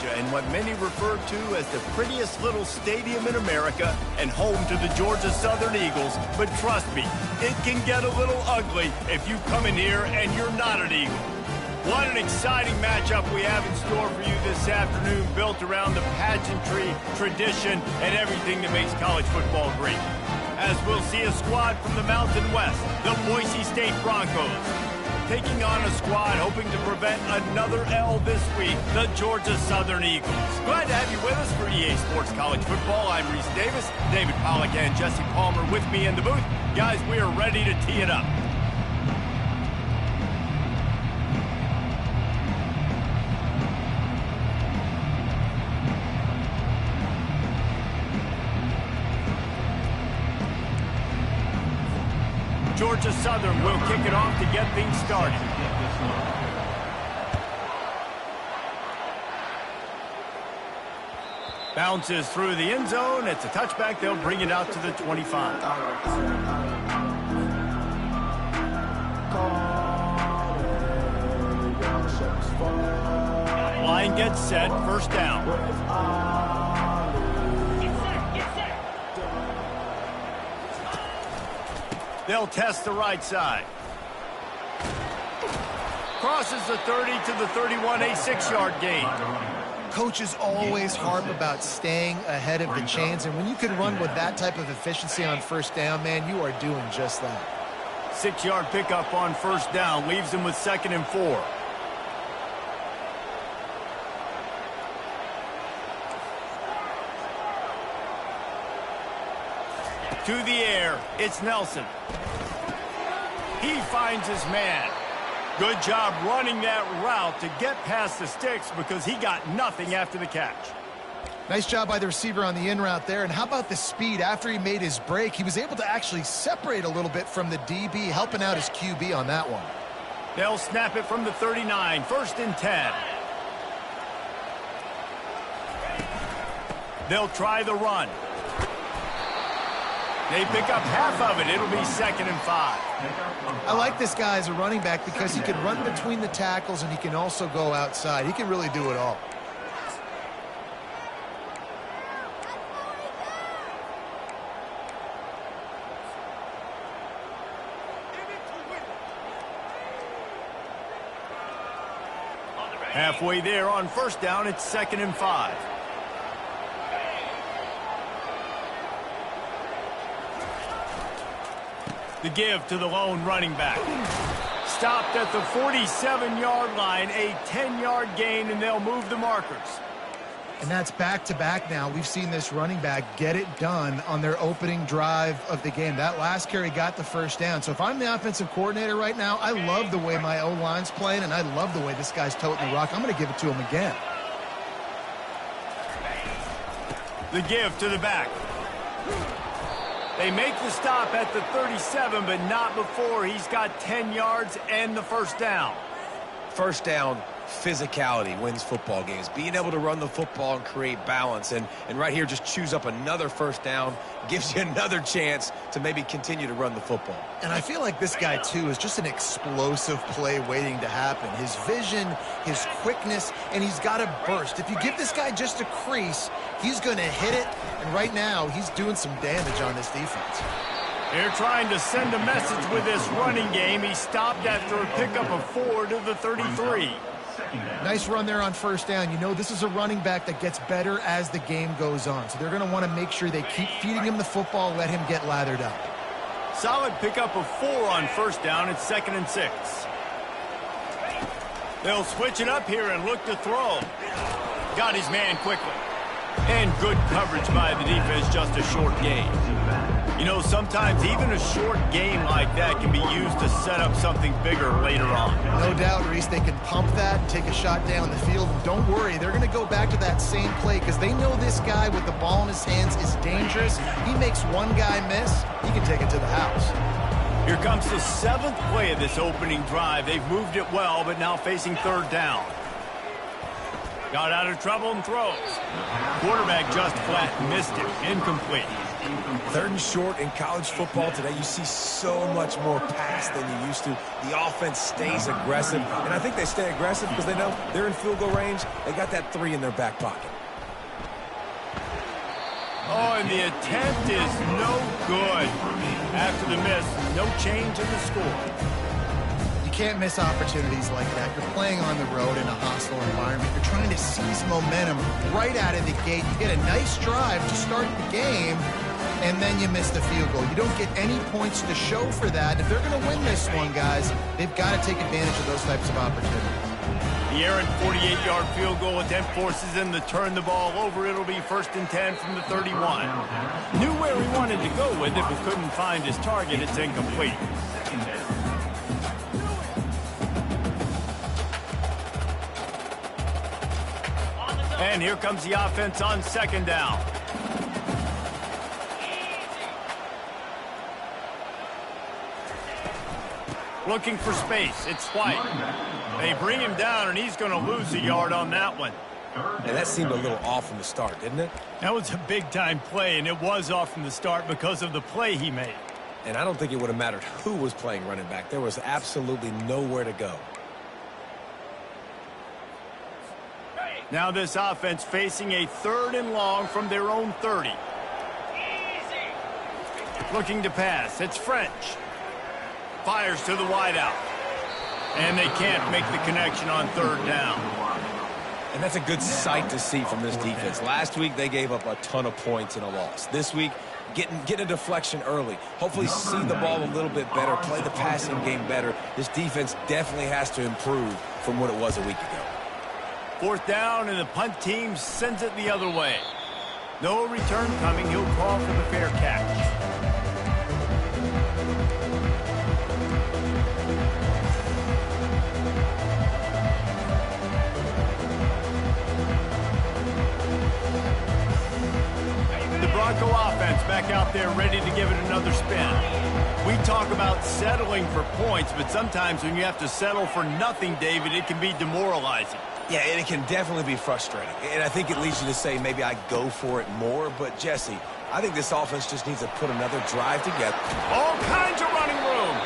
Georgia in what many refer to as the prettiest little stadium in America and home to the Georgia Southern Eagles. But trust me, it can get a little ugly if you come in here and you're not an Eagle. What an exciting matchup we have in store for you this afternoon, built around the pageantry, tradition, and everything that makes college football great. As we'll see a squad from the Mountain West, the Boise State Broncos, taking on a squad hoping to prevent another L this week, the Georgia Southern Eagles. Glad to have you with us for EA Sports College Football. I'm Reese Davis, David Pollack and Jesse Palmer with me in the booth. Guys, we are ready to tee it up. Georgia Southern will kick it off to get things started. Bounces through the end zone. It's a touchback. They'll bring it out to the 25. Line gets set. First down. They'll test the right side. Crosses the 30 to the 31, a 6-yard gain. Coaches always harp about staying ahead of the chains, and when you can run with that type of efficiency on first down, man, you are doing just that. 6-yard pickup on first down leaves them with 2nd and 4. To the air, it's Nelson. He finds his man. Good job running that route to get past the sticks because he got nothing after the catch. Nice job by the receiver on the in route there. And how about the speed? After he made his break, he was able to actually separate a little bit from the DB, helping out his QB on that one. They'll snap it from the 39, 1st and 10. They'll try the run. They pick up half of it. It'll be 2nd and 5. I like this guy as a running back because he can run between the tackles and he can also go outside. He can really do it all. Halfway there on first down, it's 2nd and 5. The give to the lone running back. Stopped at the 47-yard line, a 10-yard gain, and they'll move the markers. And that's back-to-back now. We've seen this running back get it done on their opening drive of the game. That last carry got the first down. So if I'm the offensive coordinator right now, I love the way my O-line's playing, and I love the way this guy's toting the rock. I'm going to give it to him again. The give to the back. They make the stop at the 37, but not before he's got 10 yards and the first down. First down, physicality wins football games. Being able to run the football and create balance. And right here, just choose up another first down, gives you another chance to maybe continue to run the football. And I feel like this guy, too, is just an explosive play waiting to happen. His vision, his quickness, and he's got a burst. If you give this guy just a crease, he's going to hit it. And right now, he's doing some damage on this defense. They're trying to send a message with this running game. He stopped after a pickup of 4 to the 33. Nice run there on first down. You know, this is a running back that gets better as the game goes on. So they're going to want to make sure they keep feeding him the football, let him get lathered up. Solid pickup of 4 on first down. It's 2nd and 6. They'll switch it up here and look to throw. Got his man quickly. And good coverage by the defense, just a short gain. You know, sometimes even a short game like that can be used to set up something bigger later on. No doubt, Reese, they can pump that and take a shot down the field. And don't worry, they're going to go back to that same play because they know this guy with the ball in his hands is dangerous. He makes one guy miss, he can take it to the house. Here comes the 7th play of this opening drive. They've moved it well, but now facing 3rd down. Got out of trouble and throws. Quarterback just flat missed it. Incomplete. Third and short in college football today, you see so much more pass than you used to. The offense stays aggressive, and I think they stay aggressive because they know they're in field goal range. They got that 3 in their back pocket. Oh, and the attempt is no good. After the miss, no change in the score. You can't miss opportunities like that. You're playing on the road in a hostile environment. You're trying to seize momentum right out of the gate. You get a nice drive to start the game, and then you miss the field goal. You don't get any points to show for that. If they're going to win this one, guys, they've got to take advantage of those types of opportunities. The errant 48-yard field goal attempt forces him to turn the ball over. It'll be 1st and 10 from the 31. Knew where he wanted to go with it, but couldn't find his target. It's incomplete. And here comes the offense on 2nd down. Looking for space. It's White. They bring him down, and he's going to lose a yard on that one. And that seemed a little off from the start, didn't it? That was a big-time play, and it was off from the start because of the play he made. And I don't think it would have mattered who was playing running back. There was absolutely nowhere to go. Now this offense facing a 3rd and long from their own 30. Looking to pass. It's French. Fires to the wideout. And they can't make the connection on 3rd down. And that's a good sight to see from this defense. Last week, they gave up a ton of points in a loss. This week, getting a deflection early. Hopefully see the ball a little bit better, play the passing game better. This defense definitely has to improve from what it was a week ago. 4th down, and the punt team sends it the other way. No return coming. He'll call for the fair catch. Bronco offense back out there ready to give it another spin. We talk about settling for points, but sometimes when you have to settle for nothing, David, it can be demoralizing. Yeah, and it can definitely be frustrating. And I think it leads you to say maybe I go for it more. But, Jesse, I think this offense just needs to put another drive together. All kinds of running room.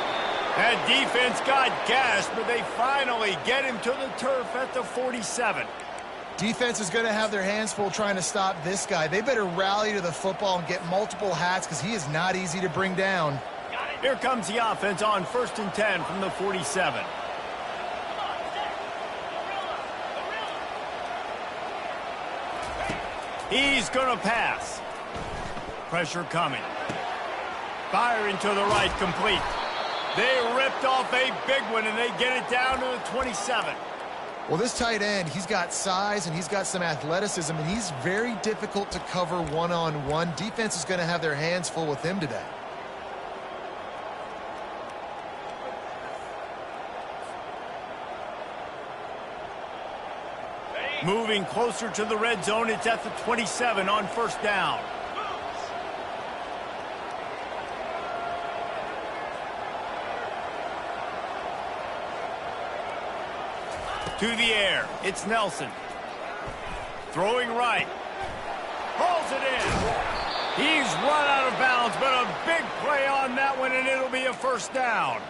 That defense got gashed, but they finally get him to the turf at the 47. Defense is going to have their hands full trying to stop this guy. They better rally to the football and get multiple hats because he is not easy to bring down. Here comes the offense on 1st and 10 from the 47. He's going to pass. Pressure coming. Firing to the right, complete. They ripped off a big one, and they get it down to the 27. Well, this tight end, he's got size and he's got some athleticism, and he's very difficult to cover one-on-one. Defense is going to have their hands full with him today. Moving closer to the red zone, it's at the 27 on 1st down. To the air, it's Nelson. Throwing right. Hauls it in. He's run out of bounds, but a big play on that one, and it'll be a 1st down.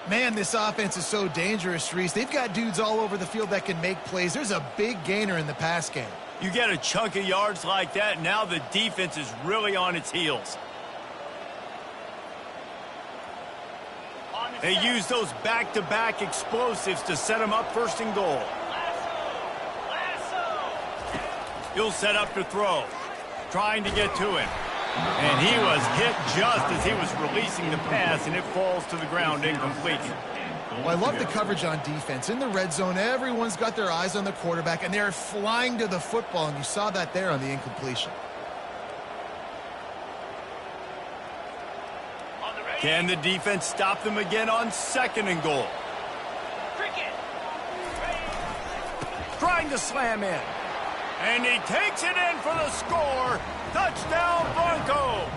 Man, this offense is so dangerous, Reese. They've got dudes all over the field that can make plays. There's a big gainer in the pass game. You get a chunk of yards like that, now the defense is really on its heels. They use those back-to-back explosives to set them up 1st and goal. He'll set up to throw, trying to get to him. And he was hit just as he was releasing the pass, and it falls to the ground incomplete. Well, I love the coverage on defense. In the red zone, everyone's got their eyes on the quarterback, and they're flying to the football, and you saw that there on the incompletion. Can the defense stop them again on 2nd and goal? Trying to slam in. And he takes it in for the score. Touchdown, Broncos.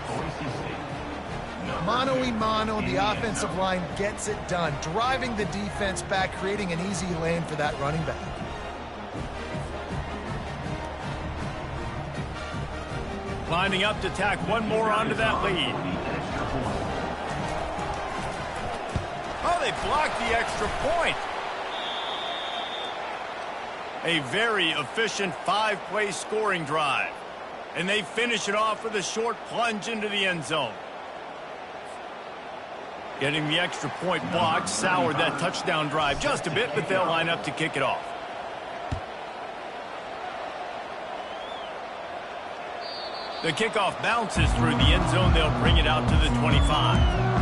Mano-a-mano, the offensive line gets it done, driving the defense back, creating an easy lane for that running back. Lining up to tack one more onto that lead. Oh, they blocked the extra point. A very efficient 5-play scoring drive. And they finish it off with a short plunge into the end zone. Getting the extra point blocked soured that touchdown drive just a bit, but they'll line up to kick it off. The kickoff bounces through the end zone. They'll bring it out to the 25.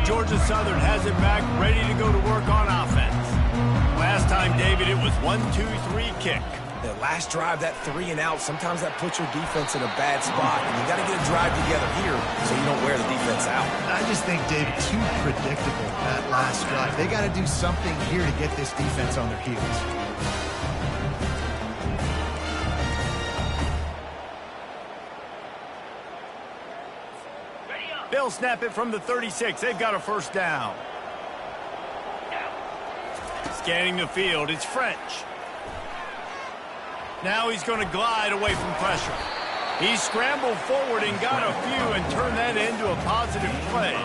Georgia Southern has it back, ready to go to work on offense. Last time, David, it was 1-2-3 kick. The last drive, that 3 and out, sometimes that puts your defense in a bad spot, and you got to get a drive together here so you don't wear the defense out. I just think, David, too predictable, that last drive. They got to do something here to get this defense on their heels. They'll snap it from the 36. They've got a first down. Scanning the field, it's French. Now he's going to glide away from pressure. He scrambled forward and got a few and turned that into a positive play.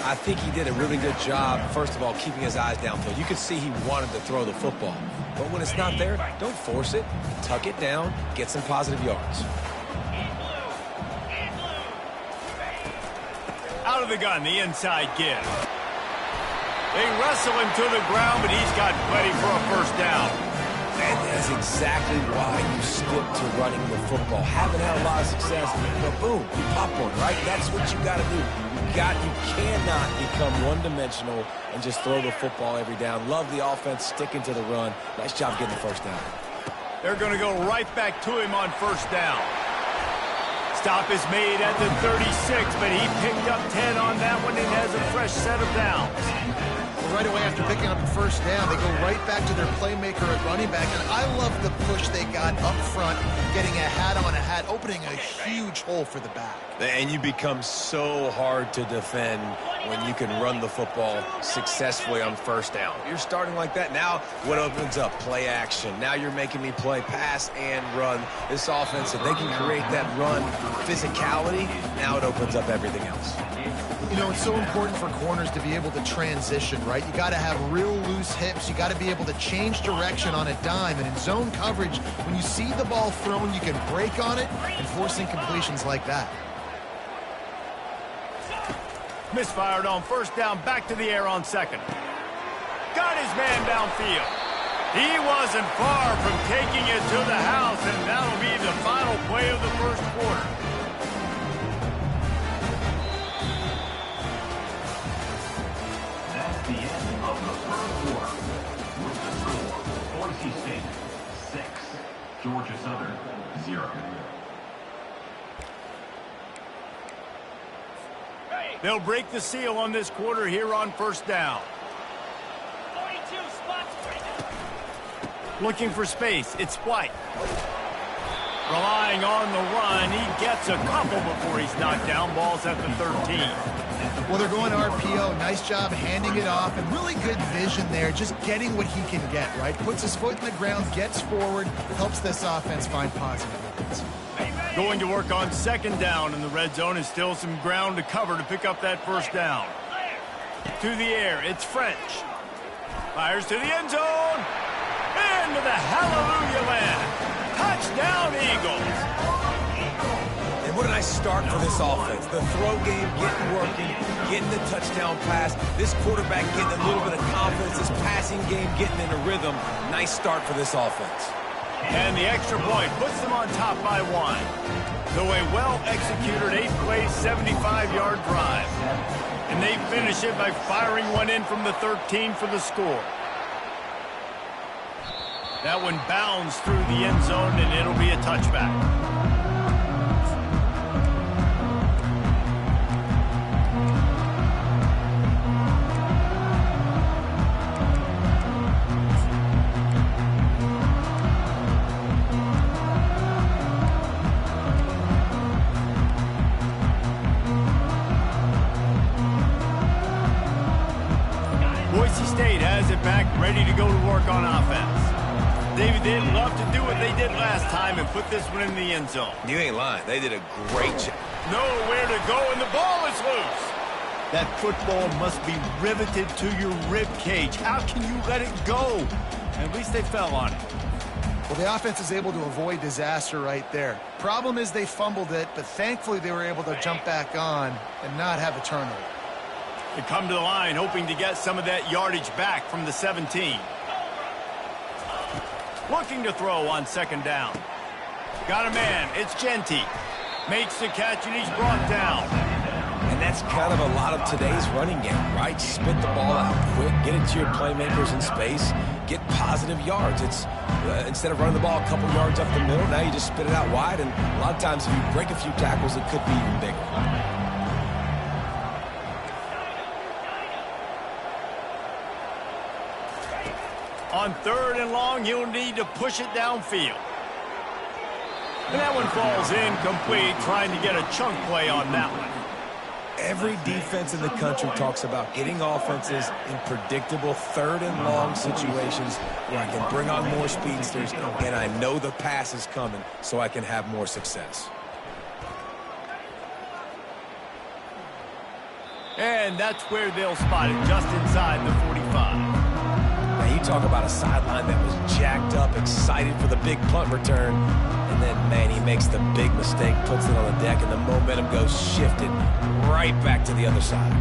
I think he did a really good job, first of all, keeping his eyes downfield. You could see he wanted to throw the football. But when it's not there, don't force it. Tuck it down, get some positive yards. Out of the gun, the inside give. They wrestle him to the ground, but he's got plenty for a first down. And that's exactly why you stick to running the football. Haven't had a lot of success, but boom, you pop one, right? That's what you got to do. You cannot become one-dimensional and just throw the football every down. Love the offense, sticking to the run. Nice job getting the first down. They're going to go right back to him on first down. Stop is made at the 36, but he picked up 10 on that one and has a fresh set of downs. Well, right away after picking up the first down, they go right back to their playmaker at running back. And I love the push they got up front, getting a hat on a hat, opening a huge hole for the back. And you become so hard to defend when you can run the football successfully on first down. You're starting like that. Now what opens up? Play action. Now you're making me play pass and run. This offense, if they can create that run physicality, now it opens up everything else. You know, it's so important for corners to be able to transition, right? You got to have real loose hips. You got to be able to change direction on a dime. And in zone coverage, when you see the ball thrown, you can break on it and force incompletions like that. Misfired on first down, back to the air on second. Got his man downfield. He wasn't far from taking it to the house, and that'll be the final play of the first quarter. That's the end of the first quarter. With the score, Boise State 6, Georgia Southern 0. They'll break the seal on this quarter here on first down. 42 spots right now. Looking for space, it's White. Relying on the run, he gets a couple before he's knocked down. Ball's at the 13. Well, they're going RPO. Nice job handing it off, and really good vision there, just getting what he can get, right? Puts his foot in the ground, gets forward, helps this offense find positive points. Going to work on second down in the red zone, and still some ground to cover to pick up that first down. To the air, it's French. Fires to the end zone. Into the hallelujah land. Touchdown, Eagles. And what a nice start for this offense. The throw game getting working, getting the touchdown pass. This quarterback getting a little bit of confidence. This passing game getting in a rhythm. Nice start for this offense. And the extra point puts them on top by 1. So a well-executed 8-play, 75-yard drive. And they finish it by firing one in from the 13 for the score. That one bounds through the end zone, and it'll be a touchback. it back, ready to go to work on offense. David, they'd love to do what they did last time and put this one in the end zone. You ain't lying. They did a great job. Nowhere to go, and the ball is loose. That football must be riveted to your rib cage. How can you let it go? At least they fell on it. Well, the offense is able to avoid disaster right there. Problem is they fumbled it, but thankfully they were able to jump back on and not have a turnover. They come to the line hoping to get some of that yardage back from the 17. Looking to throw on second down. Got a man. It's Genti. Makes the catch, and he's brought down. And that's kind of a lot of today's running game, right? Spit the ball out quick, get it to your playmakers in space, get positive yards. It's instead of running the ball a couple yards up the middle, now you just spit it out wide, and a lot of times if you break a few tackles, it could be even bigger. On third and long, he'll need to push it downfield. And that one falls incomplete, trying to get a chunk play on that one. Every defense in the country talks about getting offenses in predictable third and long situations where I can bring on more speedsters and I know the pass is coming so I can have more success. And that's where they'll spot it, just inside the 45. Now you talk about a sideline that was jacked up, excited for the big punt return, and then, man, he makes the big mistake, puts it on the deck, and the momentum goes shifted right back to the other side.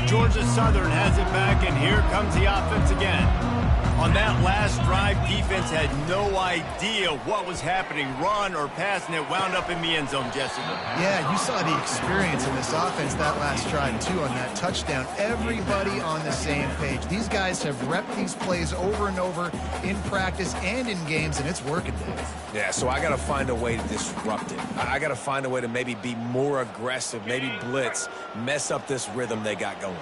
Georgia Southern has it back, and here comes the offense again. On that last drive, defense had no idea what was happening, run or pass, and it wound up in the end zone, Jesse. Yeah, you saw the experience in this offense that last drive, too, on that touchdown. Everybody on the same page. These guys have repped these plays over and over in practice and in games, and it's working, Dave. Yeah, so I got to find a way to disrupt it. I got to find a way to maybe be more aggressive, maybe blitz, mess up this rhythm they got going.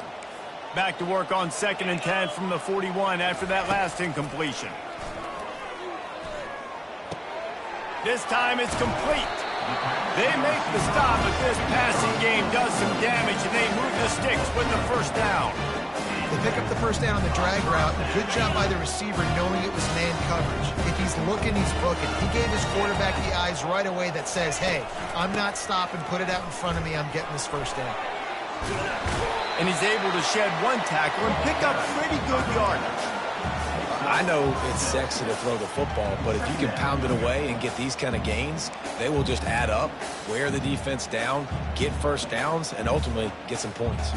Back to work on 2nd and 10 from the 41 after that last incompletion. This time it's complete. They make the stop, but this passing game does some damage, and they move the sticks with the first down. They pick up the first down on the drag route. Good job by the receiver knowing it was man coverage. If he's looking, he's booking. He gave his quarterback the eyes right away that says, hey, I'm not stopping, put it out in front of me, I'm getting this first down. And he's able to shed one tackle and pick up pretty good yardage. I know it's sexy to throw the football, but if you can pound it away and get these kind of gains, they will just add up, wear the defense down, get first downs, and ultimately get some points.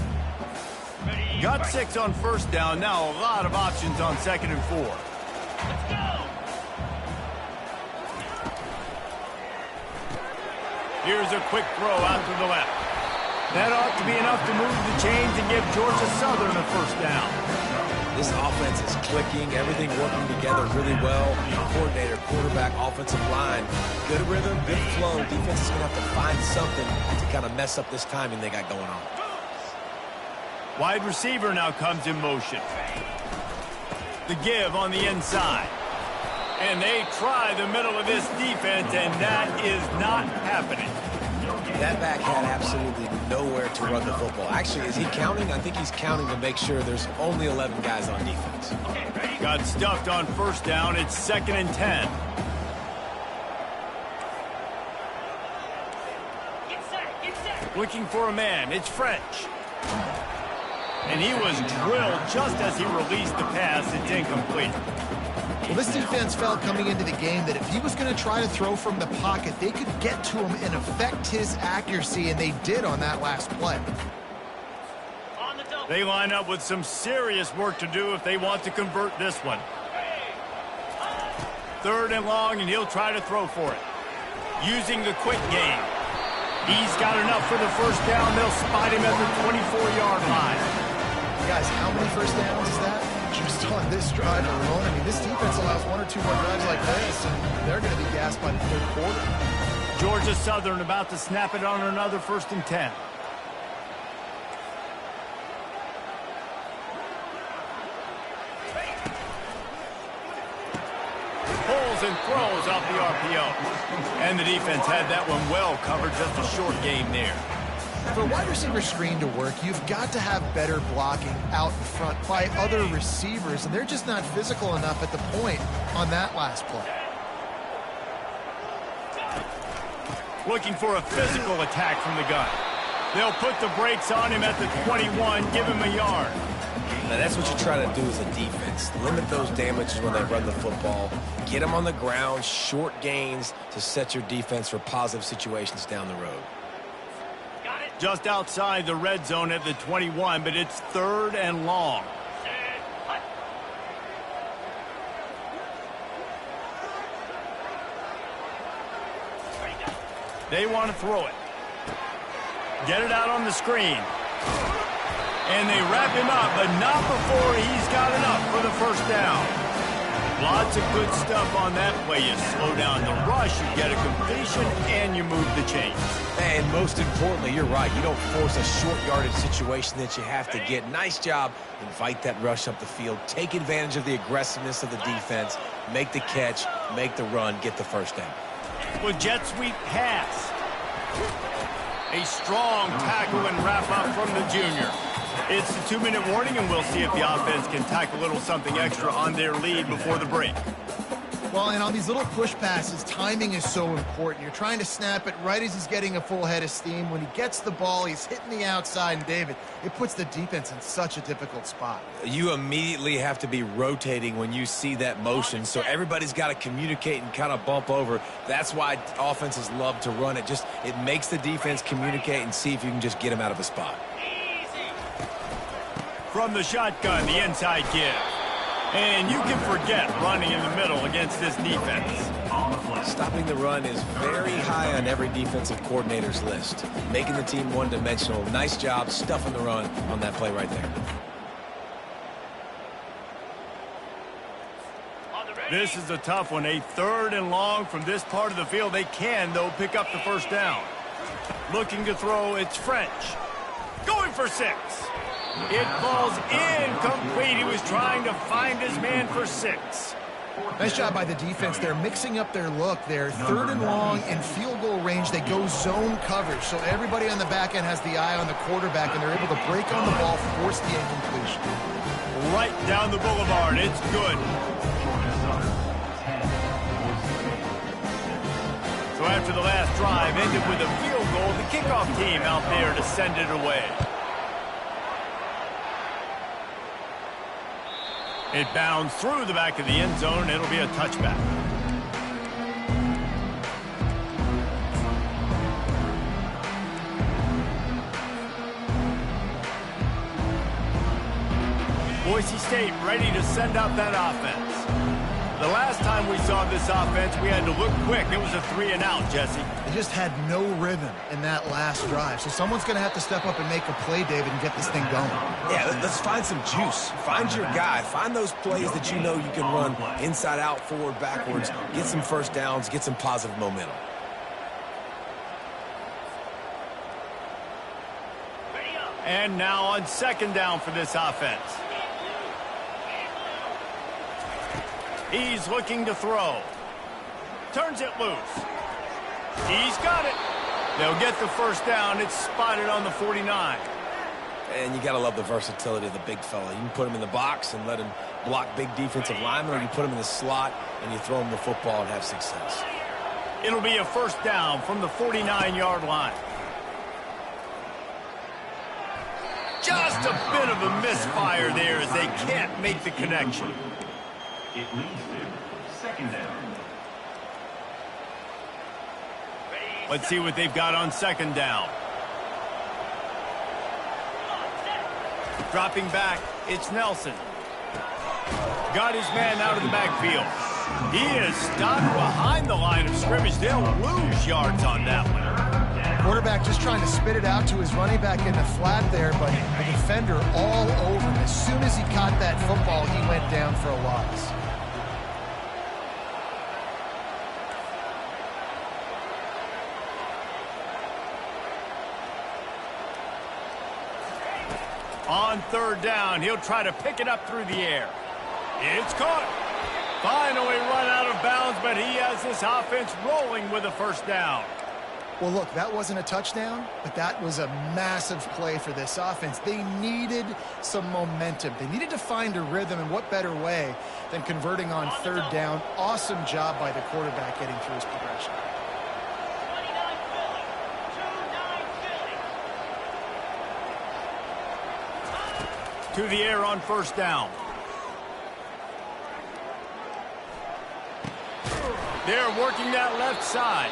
Got 6 on first down. Now a lot of options on 2nd and 4. Let's go. Here's a quick throw out to the left. That ought to be enough to move the chains and give Georgia Southern a first down. This offense is clicking, everything working together really well. Coordinator, quarterback, offensive line, good rhythm, good flow. Defense is going to have to find something to kind of mess up this timing they got going on. Wide receiver now comes in motion. The give on the inside. And they try the middle of this defense, and that is not happening. That back had absolutely nowhere to run the football. Actually, is he counting? I think he's counting to make sure there's only 11 guys on defense. Got stuffed on first down. It's 2nd and 10. Get set, get set. Looking for a man. It's French. And he was drilled just as he released the pass. It's incomplete. Well, this defense felt coming into the game that if he was going to try to throw from the pocket, they could get to him and affect his accuracy, and they did on that last play. On the double. They line up with some serious work to do if they want to convert this one. 3rd and long, and he'll try to throw for it. Using the quick game. He's got enough for the first down. They'll spot him at the 24-yard line. Guys, how many first downs is that? Just on this drive alone. I mean, this defense allows 1 or 2 more drives like this, and they're going to be gassed by the 3rd quarter. Georgia Southern about to snap it on another 1st and 10. Pulls rolls and throws off the RPO. And the defense had that one well covered, just a short game there. For a wide receiver screen to work, you've got to have better blocking out in front by other receivers, and they're just not physical enough at the point on that last play. Looking for a physical attack from the gun. They'll put the brakes on him at the 21, give him a yard. Now that's what you try to do as a defense. Limit those damages when they run the football. Get them on the ground, short gains to set your defense for positive situations down the road. Just outside the red zone at the 21, but it's 3rd and long. They want to throw it. Get it out on the screen. And they wrap him up, but not before he's got enough for the first down. Lots of good stuff on that play. You slow down the rush, you get a completion, and you move the chains. And most importantly, you're right. You don't force a short yardage situation that you have to get. Nice job. Invite that rush up the field. Take advantage of the aggressiveness of the defense. Make the catch, make the run, get the first down. With jet sweep pass. A strong tackle and wrap up from the junior. It's the 2-minute warning, and we'll see if the offense can tack a little something extra on their lead before the break. Well, and on these little push passes, timing is so important. You're trying to snap it right as he's getting a full head of steam. When he gets the ball, he's hitting the outside, and David, it puts the defense in such a difficult spot. You immediately have to be rotating when you see that motion, so everybody's got to communicate and kind of bump over. That's why offenses love to run it. It makes the defense communicate and see if you can just get them out of a spot. From the shotgun, the inside give. And you can forget running in the middle against this defense. Stopping the run is very high on every defensive coordinator's list. Making the team one-dimensional. Nice job stuffing the run on that play right there. This is a tough one. A 3rd and long from this part of the field. They can, though, pick up the first down. Looking to throw, it's French. Going for 6. It falls incomplete. He was trying to find his man for 6. Nice job by the defense. They're mixing up their look. They're 3rd and long in field goal range. They go zone coverage. So everybody on the back end has the eye on the quarterback, and they're able to break on the ball, force the incompletion. Right down the boulevard. It's good. So after the last drive ended with a field goal, the kickoff team out there to send it away. It bounds through the back of the end zone. It'll be a touchback. Boise State ready to send out that offense. The last time we saw this offense, we had to look quick. It was a 3-and-out, Jesse. They just had no rhythm in that last drive. So someone's going to have to step up and make a play, David, and get this thing going. Yeah, let's find some juice. Find your guy. Find those plays that you know you can run inside out, forward, backwards. Get some first downs. Get some positive momentum. And now on 2nd down for this offense. He's looking to throw. Turns it loose. He's got it. They'll get the first down. It's spotted on the 49. And you got to love the versatility of the big fella. You can put him in the box and let him block big defensive linemen, or you put him in the slot and you throw him the football and have success. It'll be a first down from the 49-yard line. Just a bit of a misfire there as they can't make the connection. It leads to 2nd down. Let's see what they've got on 2nd down. Dropping back, it's Nelson. Got his man out of the backfield. He is stopped behind the line of scrimmage. They'll lose yards on that one. Quarterback just trying to spit it out to his running back in the flat there, but the defender all over him. As soon as he caught that football, he went down for a loss. On 3rd down, he'll try to pick it up through the air. It's caught. Finally run out of bounds, but he has this offense rolling with a first down. Well, look, that wasn't a touchdown, but that was a massive play for this offense. They needed some momentum. They needed to find a rhythm, and what better way than converting on third down. Awesome job by the quarterback getting through his progression. 29 Philly. 2-9 Philly. To the air on first down. They're working that left side.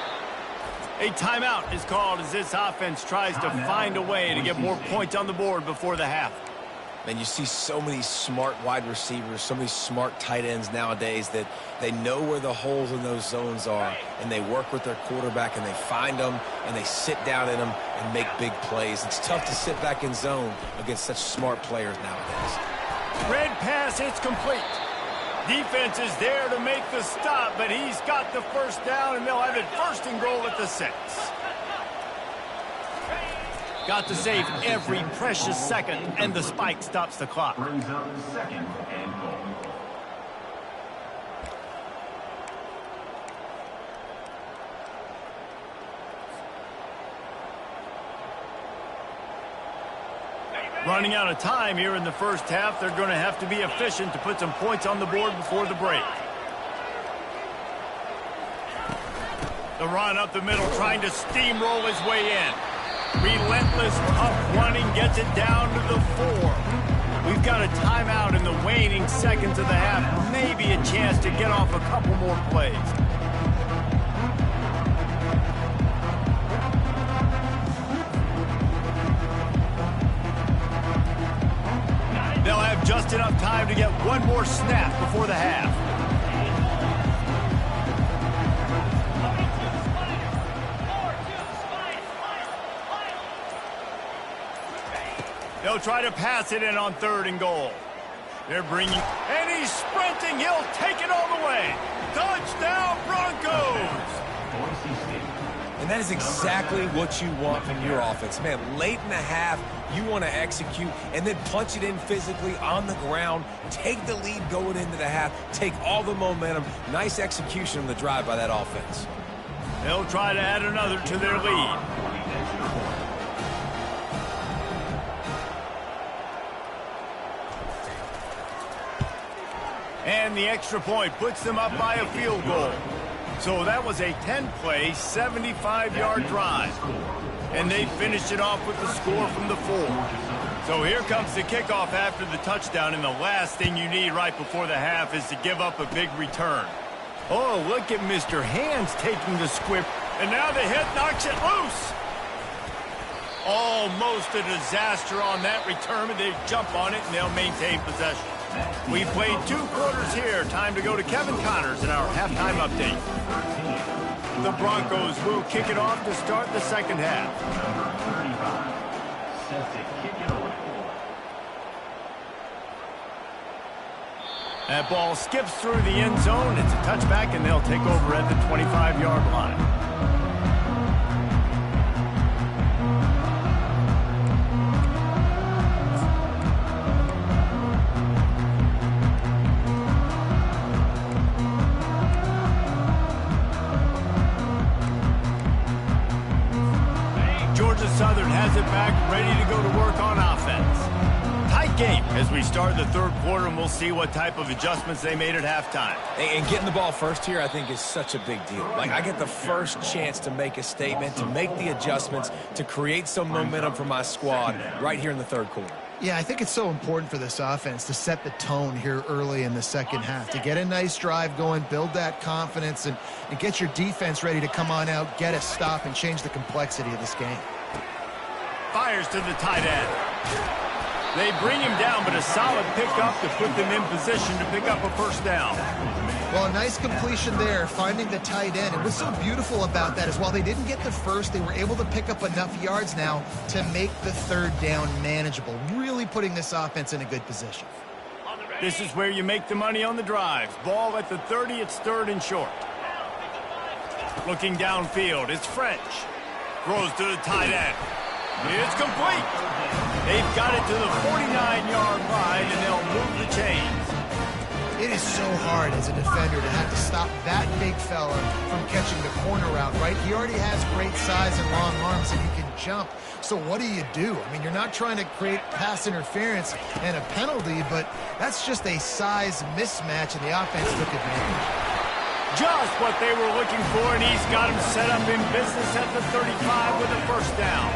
A timeout is called as this offense tries to find a way to get more points on the board before the half. And you see so many smart wide receivers, so many smart tight ends nowadays that they know where the holes in those zones are, and they work with their quarterback, and they find them, and they sit down in them and make big plays. It's tough to sit back in zone against such smart players nowadays. Red pass, it's complete. Defense is there to make the stop, but he's got the first down, and they'll have it first and goal at the 6. Got to save every precious second, and the spike stops the clock. Brings up second and goal. Running out of time here in the first half. They're going to have to be efficient to put some points on the board before the break. The run up the middle, trying to steamroll his way in. Relentless, tough running, gets it down to the 4. We've got a timeout in the waning seconds of the half. Maybe a chance to get off a couple more plays. They'll have just enough time to get one more snap before the half. They'll try to pass it in on third and goal. They're bringing, and he's sprinting. He'll take it all the way. Touchdown, Broncos! And that is exactly what you want from your offense. Man, late in the half, you want to execute and then punch it in physically on the ground, take the lead going into the half, take all the momentum. Nice execution on the drive by that offense. They'll try to add another to their lead. And the extra point puts them up by a field goal. So that was a 10-play, 75-yard drive. And they finished it off with the score from the 4. So here comes the kickoff after the touchdown, and the last thing you need right before the half is to give up a big return. Oh, look at Mr. Hands taking the squib, and now the hit knocks it loose. Almost a disaster on that return, but they jump on it, and they'll maintain possession. We played 2 quarters here. Time to go to Kevin Connors in our halftime update. The Broncos will kick it off to start the second half. Number 35 set to kick it away. That ball skips through the end zone. It's a touchback, and they'll take over at the 25-yard line. Southern has it back, ready to go to work on offense. Tight game as we start the third quarter, and we'll see what type of adjustments they made at halftime. And getting the ball first here, I think, is such a big deal. Like, I get the first chance to make a statement, to make the adjustments, to create some momentum for my squad right here in the third quarter. Yeah, I think it's so important for this offense to set the tone here early in the second half, to get a nice drive going, build that confidence, and get your defense ready to come on out, get a stop, and change the complexity of this game. Fires to the tight end. They bring him down, but a solid pickup to put them in position to pick up a first down. Well, a nice completion there, finding the tight end. And what's so beautiful about that is while they didn't get the first, they were able to pick up enough yards now to make the third down manageable, really putting this offense in a good position. This is where you make the money on the drives. Ball at the 30, it's third and short. Looking downfield, it's French. Throws to the tight end. It's complete. They've got it to the 49-yard line, and they'll move the chains. It is so hard as a defender to have to stop that big fella from catching the corner route, right? He already has great size and long arms, and he can jump. So what do? I mean, you're not trying to create pass interference and a penalty, but that's just a size mismatch, and the offense took advantage. Just what they were looking for, and he's got him set up in business at the 35 with a first down.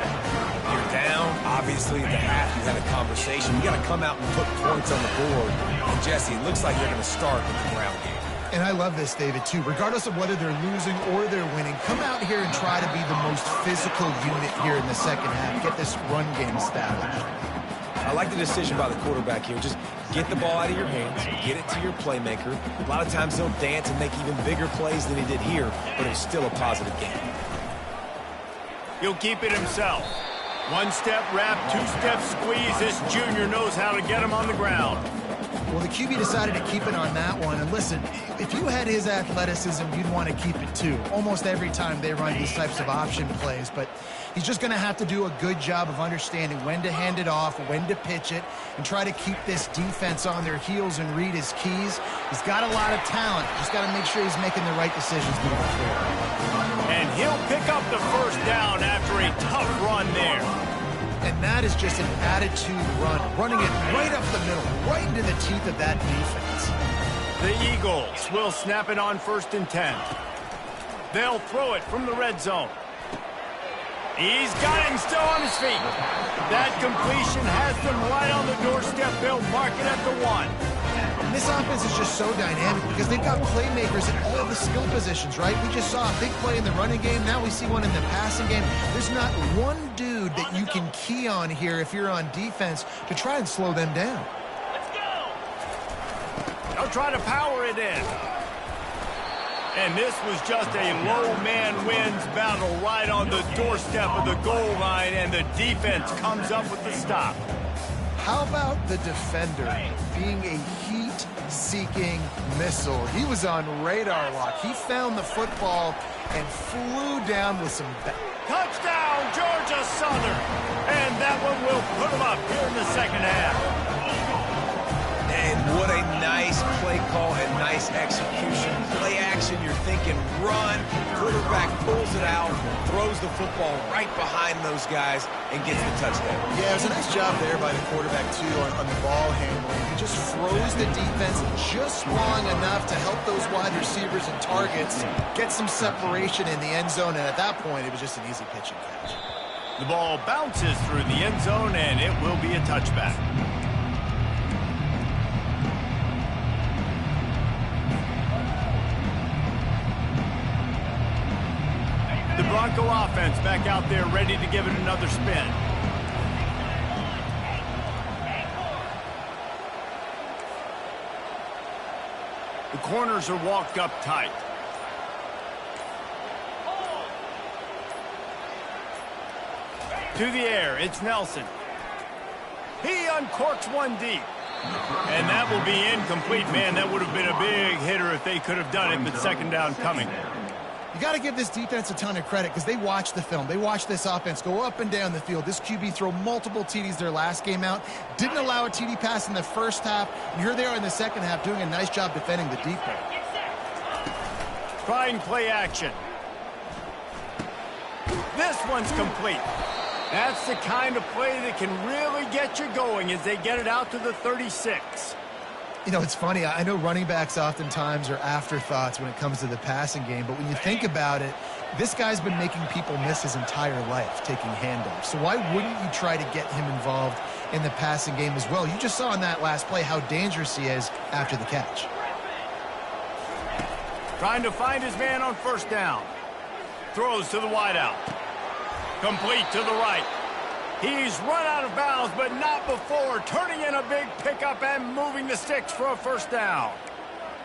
You're down, obviously, at the half. You had a conversation. You got to come out and put points on the board. And, Jesse, it looks like they're going to start with the ground game. And I love this, David, too. Regardless of whether they're losing or they're winning, come out here and try to be the most physical unit here in the second half. Get this run game established. I like the decision by the quarterback here. Just get the ball out of your hands, get it to your playmaker. A lot of times he'll dance and make even bigger plays than he did here, but it's still a positive game. He'll keep it himself. One-step wrap, two-step squeeze. This junior knows how to get him on the ground. Well, the QB decided to keep it on that one. And listen, if you had his athleticism, you'd want to keep it too. Almost every time they run these types of option plays. But he's just going to have to do a good job of understanding when to hand it off, when to pitch it, and try to keep this defense on their heels and read his keys. He's got a lot of talent. Just got to make sure he's making the right decisions moving forward. And he'll pick up the first down after a tough run there. And that is just an attitude run, running it right up the middle, right into the teeth of that defense. The Eagles will snap it on 1st and 10. They'll throw it from the red zone. He's got him still on his feet. That completion has them right on the doorstep. They'll mark it at the 1. This offense is just so dynamic because they've got playmakers in all of the skill positions, right? We just saw a big play in the running game. Now we see one in the passing game. There's not one dude that you can key on here if you're on defense to try and slow them down. Let's go. They'll try to power it in. And this was just a low man wins battle right on the doorstep of the goal line, and the defense comes up with the stop. How about the defender being a heat-seeking missile? He was on radar lock. He found the football and flew down with some... Touchdown, Georgia Southern! And that one will put them up here in the second half. And what a nice play call and nice execution. Play action, you're thinking run. Quarterback pulls it out, throws the football right behind those guys, and gets the touchdown. Yeah, it was a nice job there by the quarterback, too, on the ball handling. He just froze the defense just long enough to help those wide receivers and targets get some separation in the end zone, and at that point, it was just an easy pitch and catch. The ball bounces through the end zone, and it will be a touchback. The Bronco offense back out there ready to give it another spin. The corners are walked up tight. To the air, it's Nelson. He uncorks one deep. And that will be incomplete. Man, that would have been a big hitter if they could have done it, but second down coming. You got to give this defense a ton of credit because they watched the film. They watched this offense go up and down the field. This QB throw multiple TDs their last game out. Didn't allow a TD pass in the first half. And here they are in the second half doing a nice job defending the deep ball. Trying play action. This one's complete. That's the kind of play that can really get you going as they get it out to the 36. You know, it's funny. I know running backs oftentimes are afterthoughts when it comes to the passing game, but when you think about it, this guy's been making people miss his entire life taking handoffs. So why wouldn't you try to get him involved in the passing game as well? You just saw in that last play how dangerous he is after the catch. Trying to find his man on first down. Throws to the wideout. Complete to the right. He's run out of bounds, but not before turning in a big pickup and moving the sticks for a first down.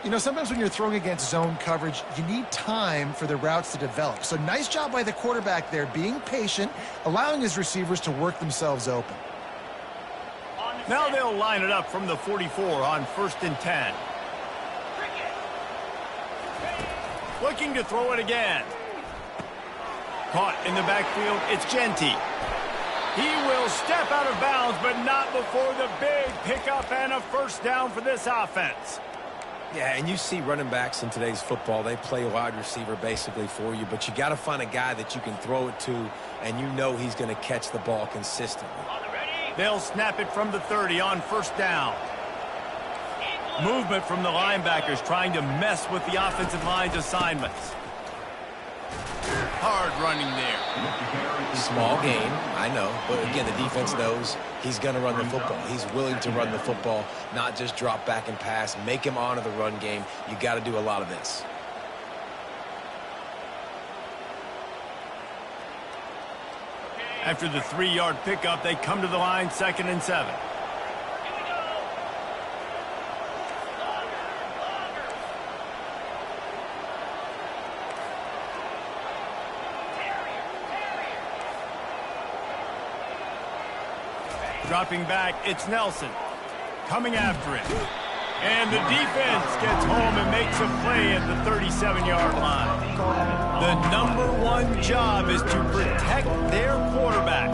You know, sometimes when you're throwing against zone coverage, you need time for the routes to develop. So nice job by the quarterback there, being patient, allowing his receivers to work themselves open. Now they'll line it up from the 44 on 1st and 10. Looking to throw it again. Caught in the backfield, it's Genty. He will step out of bounds, but not before the big pickup and a first down for this offense. Yeah, and you see running backs in today's football, they play wide receiver basically for you, but you got to find a guy that you can throw it to, and you know he's going to catch the ball consistently. They'll snap it from the 30 on first down. Movement from the linebackers trying to mess with the offensive line's assignments. Hard running there. Small gain, I know, but again, the defense knows he's going to run the football. He's willing to run the football, not just drop back and pass, make him honor the run game. You got to do a lot of this. After the 3-yard pickup, they come to the line, 2nd and 7. Dropping back, it's Nelson. Coming after it. And the defense gets home and makes a play at the 37-yard line. The #1 job is to protect their quarterback.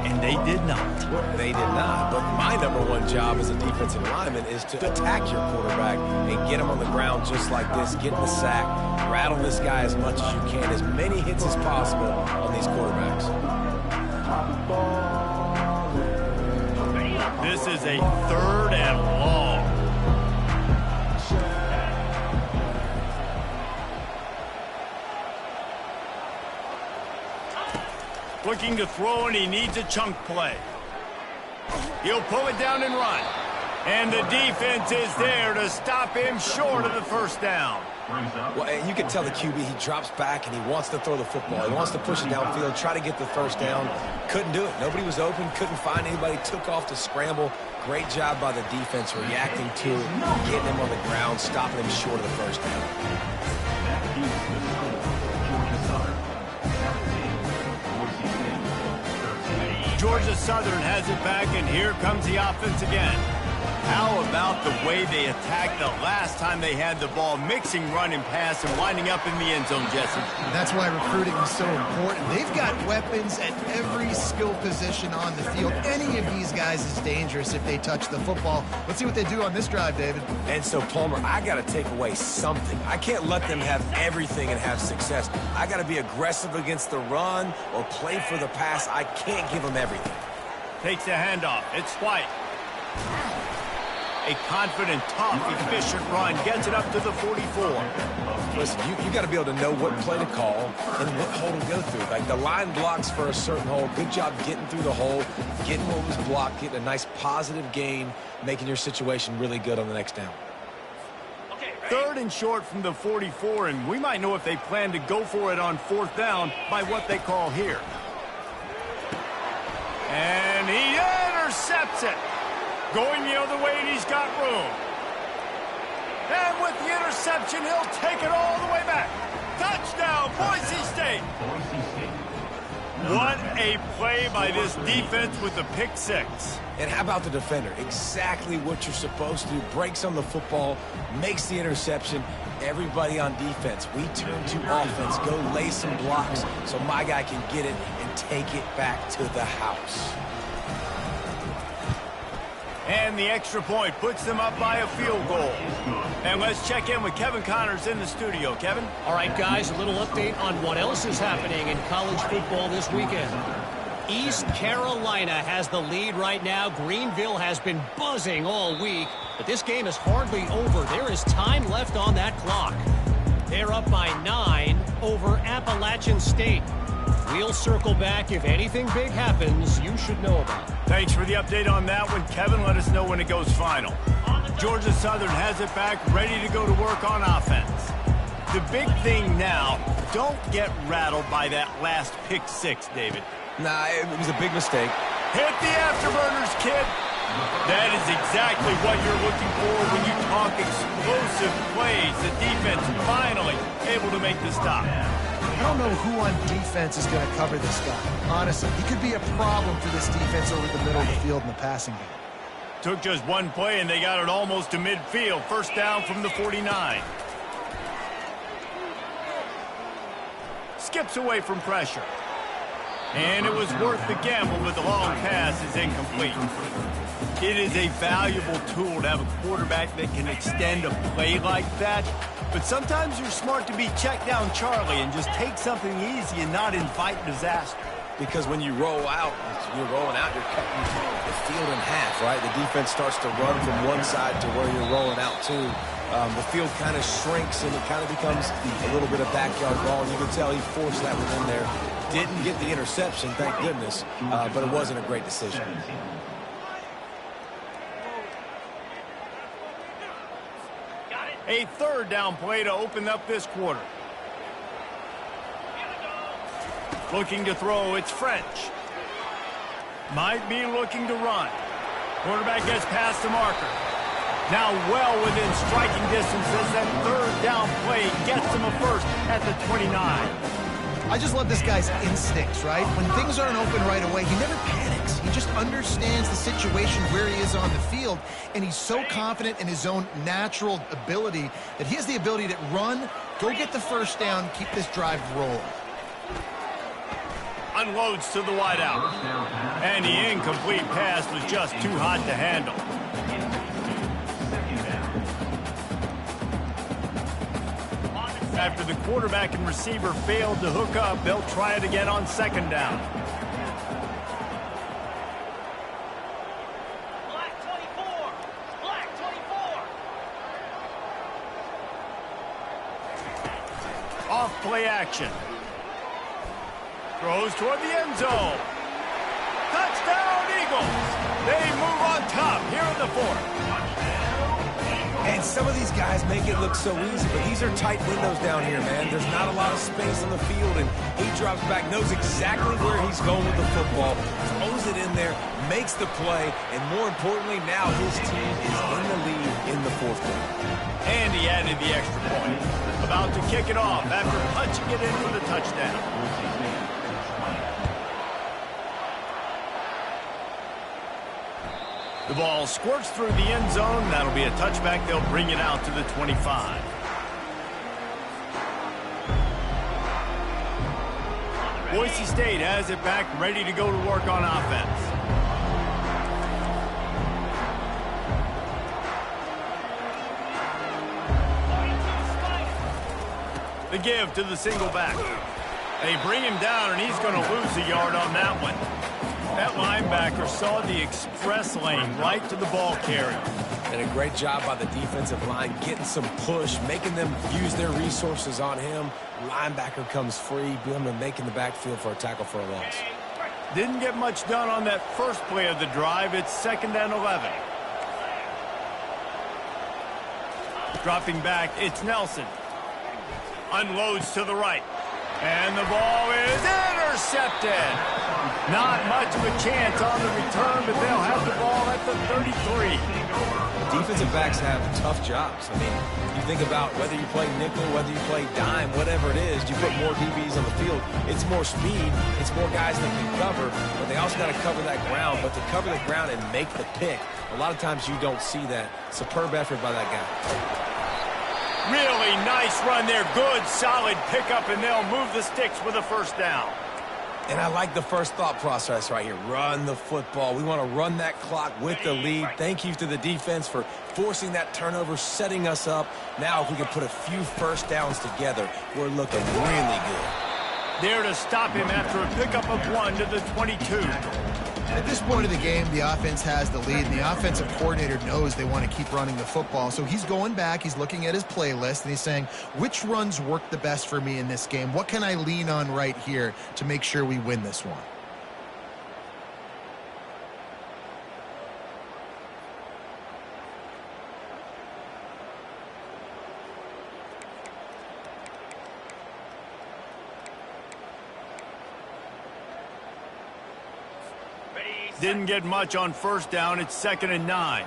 And they did not. They did not. But my #1 job as a defensive lineman is to attack your quarterback and get him on the ground just like this, get the sack, rattle this guy as much as you can, as many hits as possible on these quarterbacks. This is a 3rd and long. Looking to throw, and he needs a chunk play. He'll pull it down and run. And the defense is there to stop him short of the first down. Well, and you can tell the QB, he drops back and he wants to throw the football. He wants to push it downfield, try to get the first down. Couldn't do it. Nobody was open, couldn't find anybody, took off to scramble. Great job by the defense reacting to it, getting him on the ground, stopping him short of the first down. Georgia Southern has it back, and here comes the offense again. How about the way they attacked the last time they had the ball, mixing run and pass and winding up in the end zone, Jesse? That's why recruiting is so important. They've got weapons at every skill position on the field. Any of these guys is dangerous if they touch the football. Let's see what they do on this drive, David. And so, Palmer, I got to take away something. I can't let them have everything and have success. I got to be aggressive against the run or play for the pass. I can't give them everything. Takes the handoff. It's White. A confident, tough, efficient run. Gets it up to the 44. Listen, you got to be able to know what play to call and what hole to go through. Like, the line blocks for a certain hole. Good job getting through the hole, getting what was blocked, getting a nice positive gain, making your situation really good on the next down. 3rd and short from the 44, and we might know if they plan to go for it on 4th down by what they call here. And he intercepts it. Going the other way, and he's got room. And with the interception, he'll take it all the way back. Touchdown, Boise State. What a play by this defense with the pick 6. And how about the defender? Exactly what you're supposed to do. Breaks on the football, makes the interception. Everybody on defense, we turn to offense. Go lay some blocks so my guy can get it and take it back to the house. And the extra point puts them up by a field goal. And let's check in with Kevin Connors in the studio. Kevin? All right, guys, a little update on what else is happening in college football this weekend. East Carolina has the lead right now. Greenville has been buzzing all week, but this game is hardly over. There is time left on that clock. They're up by 9 over Appalachian State. We'll circle back. If anything big happens, you should know about it. Thanks for the update on that one, Kevin. Let us know when it goes final. Georgia Southern has it back, ready to go to work on offense. The big thing now, don't get rattled by that last pick 6, David. Nah, it was a big mistake. Hit the afterburners, kid. That is exactly what you're looking for when you talk explosive plays. The defense finally able to make the stop. I don't know who on defense is going to cover this guy. Honestly, he could be a problem for this defense over the middle of the field in the passing game. Took just one play, and they got it almost to midfield. First down from the 49. Skips away from pressure. And it was worth the gamble, but the long pass is incomplete. It is a valuable tool to have a quarterback that can extend a play like that. But sometimes you're smart to be check down Charlie and just take something easy and not invite disaster. Because when you roll out, you're rolling out, you're cutting the field in half, right? The defense starts to run from one side to where you're rolling out to. The field kind of shrinks and it kind of becomes a little bit of backyard ball. And you can tell he forced that one in there. Didn't get the interception, thank goodness, but it wasn't a great decision. A third down play to open up this quarter. Looking to throw, it's French. Might be looking to run. Quarterback gets past the marker. Now well within striking distance as that third down play gets him a first at the 29. I just love this guy's instincts, right? When things aren't open right away, he never panics. He just understands the situation where he is on the field, and he's so confident in his own natural ability that he has the ability to run, go get the first down, keep this drive rolling. Unloads to the wideout. And the incomplete pass was just too hot to handle. After the quarterback and receiver failed to hook up, they'll try it again on second down. Black 24. Black 24. Off play action. Throws toward the end zone. Touchdown, Eagles. They move on top here in the fourth. And some of these guys make it look so easy, but these are tight windows down here, man. There's not a lot of space on the field, and he drops back, knows exactly where he's going with the football, throws it in there, makes the play, and more importantly, now his team is in the lead in the fourth quarter. And he added the extra point. About to kick it off after punching it in for the touchdown. The ball squirts through the end zone. That'll be a touchback. They'll bring it out to the 25. Boise State has it back, ready to go to work on offense. The give to the single back. They bring him down, and he's going to lose a yard on that one. That linebacker saw the express lane right to the ball carrier. And a great job by the defensive line, getting some push, making them use their resources on him. Linebacker comes free, boom, and making the backfield for a tackle for a loss. Didn't get much done on that first play of the drive. It's 2nd and 11. Dropping back, it's Nelson. Unloads to the right. And the ball is intercepted. Not much of a chance on the return, but they'll have the ball at the 33. Defensive backs have tough jobs. I mean, you think about whether you play nickel, whether you play dime, whatever it is, you put more DBs on the field. It's more speed. It's more guys that can cover, but they also got to cover that ground. But to cover the ground and make the pick, a lot of times you don't see that. Superb effort by that guy. Really nice run there. Good, solid pickup, and they'll move the sticks with a first down. And I like the first thought process right here. Run the football. We want to run that clock with the lead. Thank you to the defense for forcing that turnover, setting us up. Now if we can put a few first downs together, we're looking really good. There to stop him after a pickup of 1 to the 22. At this point of the game, the offense has the lead, and the offensive coordinator knows they want to keep running the football. So he's going back, he's looking at his playlist, and he's saying, which runs work the best for me in this game? What can I lean on right here to make sure we win this one? Didn't get much on first down. It's 2nd and 9.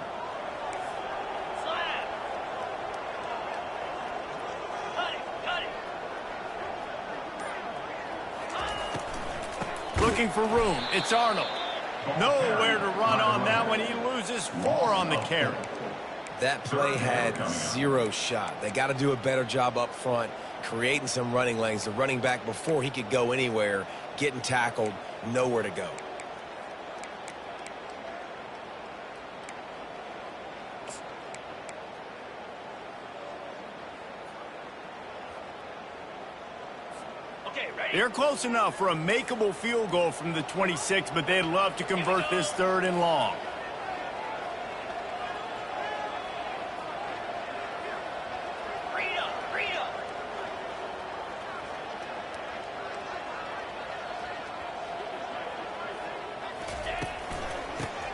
Looking for room. It's Arnold. Nowhere to run on that one. He loses 4 on the carry. That play had 0 shot. They got to do a better job up front, creating some running lanes. The running back, before he could go anywhere, getting tackled, nowhere to go. They're close enough for a makeable field goal from the 26, but they'd love to convert this 3rd and long.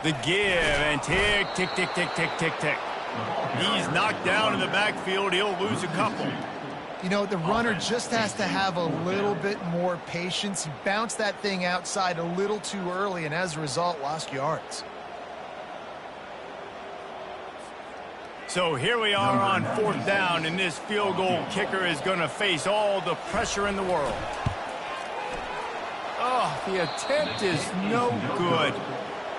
The give and tick, tick, tick, tick, tick, tick, tick. He's knocked down in the backfield. He'll lose a couple. You know, the runner just has to have a little bit more patience. He bounced that thing outside a little too early, and as a result, lost yards. So here we are on 4th down, and this field goal kicker is going to face all the pressure in the world. Oh, the attempt is no good.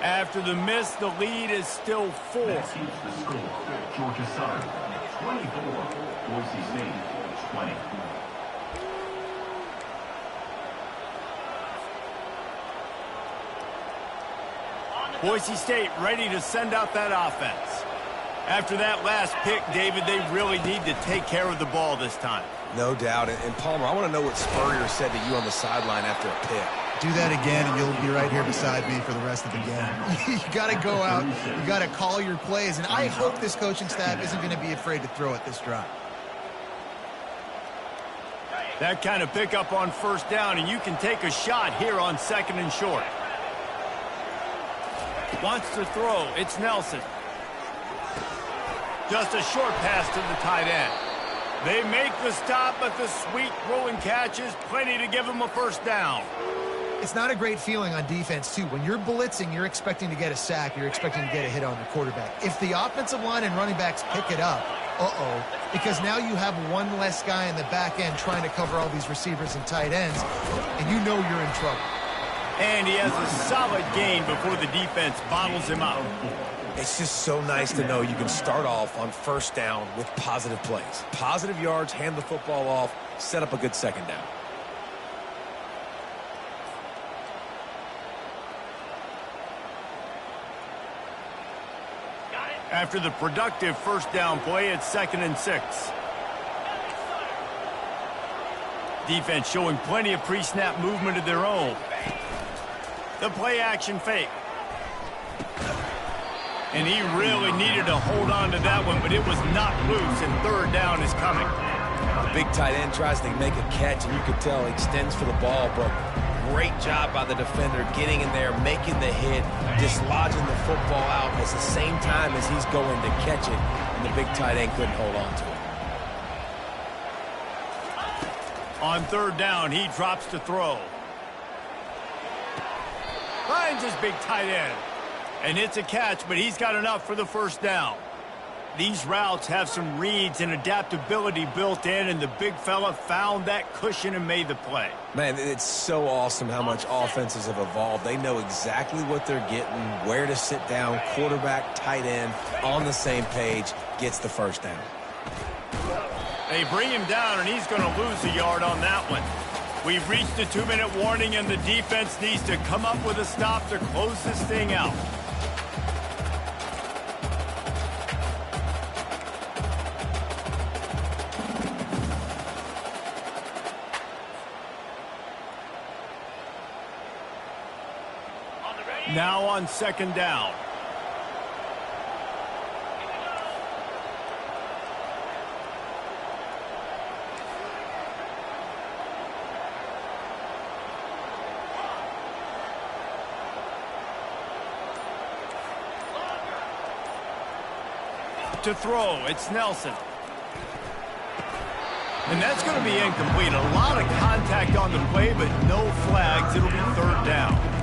After the miss, the lead is still 4. That keeps the score. Georgia Southern 24, Boise State 20. Boise State ready to send out that offense. After that last pick, David, they really need to take care of the ball this time. No doubt. And Palmer, I want to know what Spurrier said to you on the sideline after a pick. Do that again, and you'll be right here beside me for the rest of the game. You got to go out. You got to call your plays, and I hope this coaching staff isn't going to be afraid to throw it this drive. That kind of pickup on 1st down, and you can take a shot here on 2nd and short. Wants to throw. It's Nelson. Just a short pass to the tight end. They make the stop, but the sweet throw and catch is plenty to give them a 1st down. It's not a great feeling on defense, too. When you're blitzing, you're expecting to get a sack. You're expecting to get a hit on the quarterback. If the offensive line and running backs pick it up, because now you have one less guy in the back end trying to cover all these receivers and tight ends, and you know you're in trouble. And he has a solid gain before the defense bottles him up. It's just so nice to know you can start off on 1st down with positive plays. Positive yards, hand the football off, set up a good 2nd down. After the productive 1st down play, it's 2nd and 6. Defense showing plenty of pre-snap movement of their own. The play-action fake. And he really needed to hold on to that one, but it was not loose, and 3rd down is coming. The big tight end tries to make a catch, and you can tell he extends for the ball, but great job by the defender getting in there, making the hit, dislodging the football out at the same time as he's going to catch it, and the big tight end couldn't hold on to it. On 3rd down, he drops to throw. Finds his big tight end. And it's a catch, but he's got enough for the 1st down. These routes have some reads and adaptability built in, and the big fella found that cushion and made the play. Man, it's so awesome how much offenses have evolved. They know exactly what they're getting, where to sit down, quarterback, tight end, on the same page, gets the 1st down. They bring him down, and he's going to lose a yard on that one. We've reached the 2-minute warning, and the defense needs to come up with a stop to close this thing out. Now on 2nd down. To throw, it's Nelson. And that's going to be incomplete. A lot of contact on the play, but no flags. It'll be 3rd down.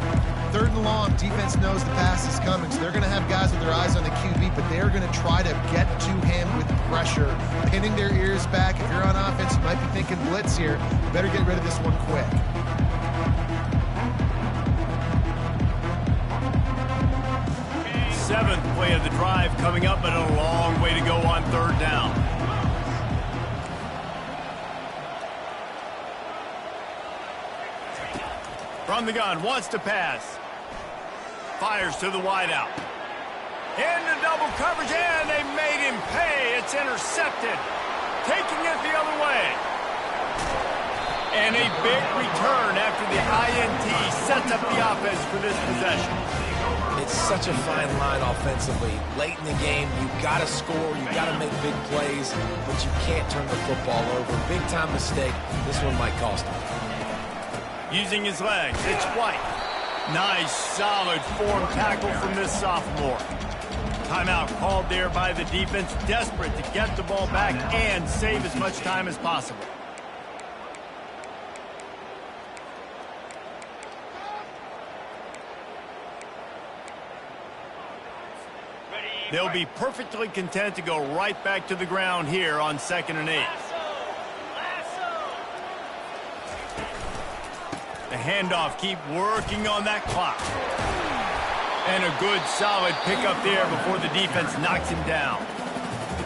3rd and long, defense knows the pass is coming, so they're going to have guys with their eyes on the QB, but they're going to try to get to him with pressure, pinning their ears back. If you're on offense, you might be thinking blitz here. You better get rid of this one quick. Seventh play of the drive coming up, but a long way to go on 3rd down. From the gun, wants to pass. Fires to the wideout. Into double coverage, and they made him pay. It's intercepted. Taking it the other way. And a big return after the INT sets up the offense for this possession. It's such a fine line offensively. Late in the game, you got to score, you got to make big plays, but you can't turn the football over. Big time mistake. This one might cost him. Using his legs, it's White. Nice, solid form tackle from this sophomore. Timeout called there by the defense, desperate to get the ball back and save as much time as possible. They'll be perfectly content to go right back to the ground here on 2nd and 8. The handoff, keep working on that clock. And a good solid pickup there before the defense knocks him down.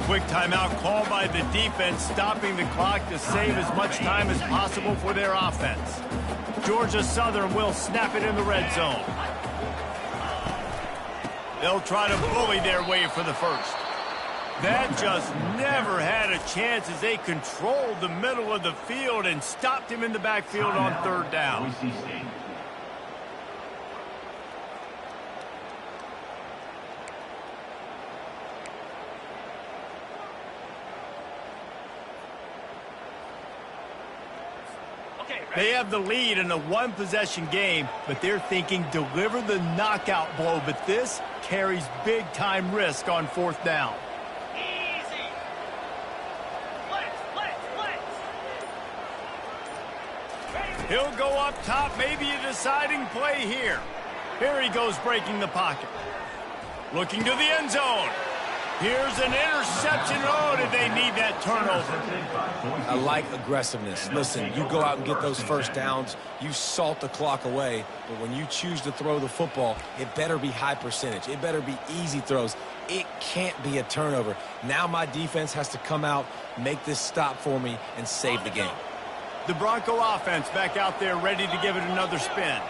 Quick timeout called by the defense, stopping the clock to save as much time as possible for their offense. Georgia Southern will snap it in the red zone. They'll try to bully their way for the first. That just never had a chance as they controlled the middle of the field and stopped him in the backfield on 3rd down. They have the lead in a one-possession game, but they're thinking deliver the knockout blow. But this carries big-time risk on 4th down. Easy. Blitz. He'll go up top, maybe a deciding play here. Here he goes breaking the pocket. Looking to the end zone. Here's an interception. Oh, did they need that turnover? I like aggressiveness. Listen, you go out and get those first downs, you salt the clock away, but when you choose to throw the football, it better be high percentage. It better be easy throws. It can't be a turnover. Now my defense has to come out, make this stop for me, and save the game. The Bronco offense back out there ready to give it another spin.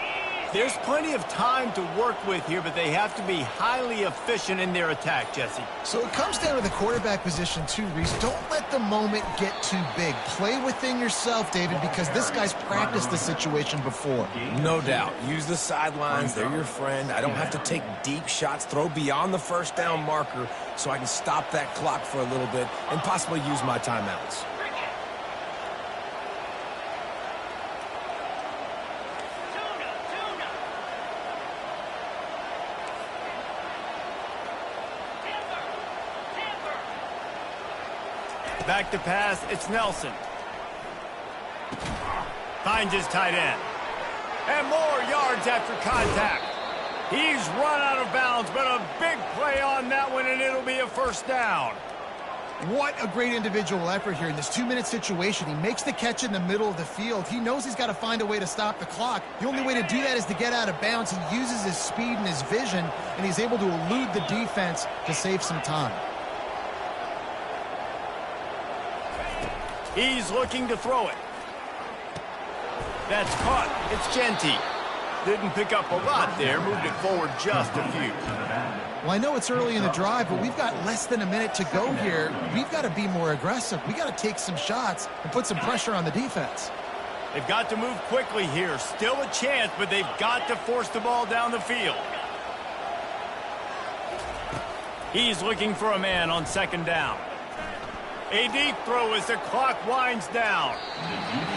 There's plenty of time to work with here, but they have to be highly efficient in their attack, Jesse. So it comes down to the quarterback position too, Reese. Don't let the moment get too big. Play within yourself, David, because this guy's practiced the situation before. No doubt. Use the sidelines. They're your friend. I don't have to take deep shots. Throw beyond the first down marker so I can stop that clock for a little bit and possibly use my timeouts. Back to pass, it's Nelson. Finds his tight end. And more yards after contact. He's run out of bounds, but a big play on that one, and it'll be a 1st down. What a great individual effort here in this 2-minute situation. He makes the catch in the middle of the field. He knows he's got to find a way to stop the clock. The only way to do that is to get out of bounds. He uses his speed and his vision, and he's able to elude the defense to save some time. He's looking to throw it. That's caught. It's Genty. Didn't pick up a lot there. Moved it forward just a few. Well, I know it's early in the drive, but we've got less than a minute to go here. We've got to be more aggressive. We've got to take some shots and put some pressure on the defense. They've got to move quickly here. Still a chance, but they've got to force the ball down the field. He's looking for a man on 2nd down. A deep throw as the clock winds down.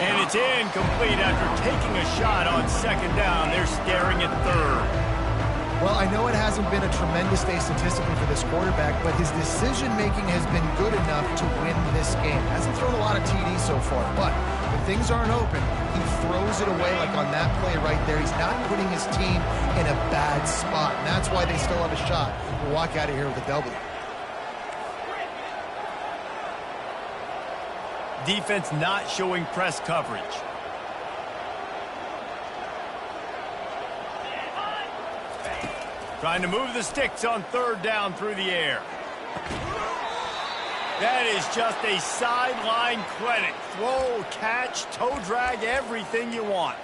And it's incomplete after taking a shot on 2nd down. They're staring at 3rd. Well, I know it hasn't been a tremendous day statistically for this quarterback, but his decision-making has been good enough to win this game. Hasn't thrown a lot of TDs so far, but when things aren't open, he throws it away like on that play right there. He's not putting his team in a bad spot, and that's why they still have a shot to walk out of here with a W. Defense not showing press coverage. Trying to move the sticks on 3rd down through the air. That is just a sideline clinic. Throw, catch, toe drag, everything you want.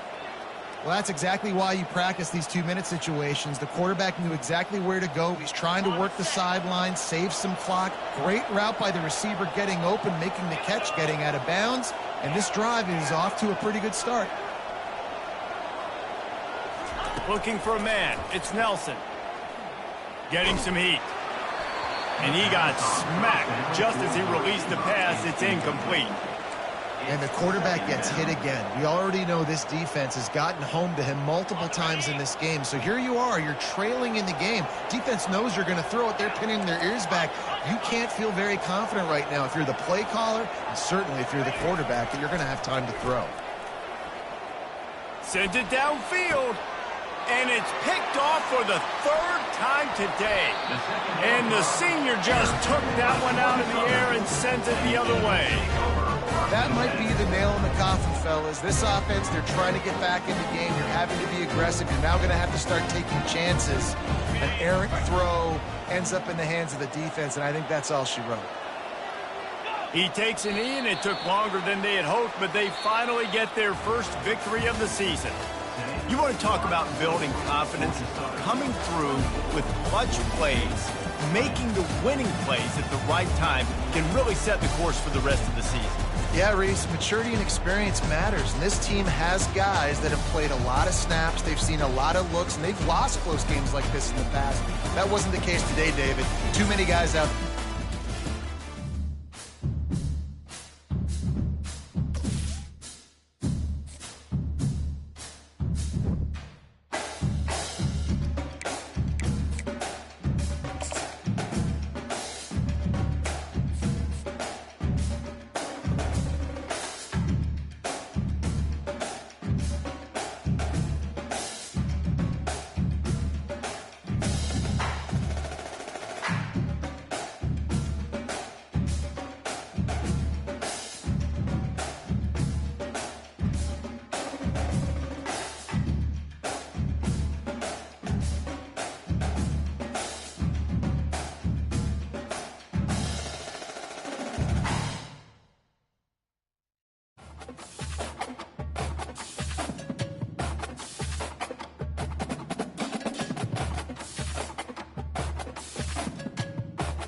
Well, that's exactly why you practice these 2-minute situations. The quarterback knew exactly where to go. He's trying to work the sideline, save some clock. Great route by the receiver getting open, making the catch, getting out of bounds. And this drive is off to a pretty good start. Looking for a man. It's Nelson. Getting some heat. And he got smacked just as he released the pass. It's incomplete. And the quarterback gets hit again. We already know this defense has gotten home to him multiple times in this game. So here you are, you're trailing in the game. Defense knows you're going to throw it. They're pinning their ears back. You can't feel very confident right now if you're the play caller, and certainly if you're the quarterback, that you're going to have time to throw. Sends it downfield. And it's picked off for the third time today. And the senior just took that one out of the air and sends it the other way. That might be the nail in the coffin, fellas. This offense, they're trying to get back in the game. You're having to be aggressive. You're now going to have to start taking chances. An errant throw ends up in the hands of the defense, and I think that's all she wrote. He takes a knee, and it took longer than they had hoped, but they finally get their first victory of the season. You want to talk about building confidence, coming through with clutch plays, making the winning plays at the right time can really set the course for the rest of the season. Yeah, Reese, maturity and experience matters, and this team has guys that have played a lot of snaps, they've seen a lot of looks, and they've lost close games like this in the past. That wasn't the case today, David. Too many guys out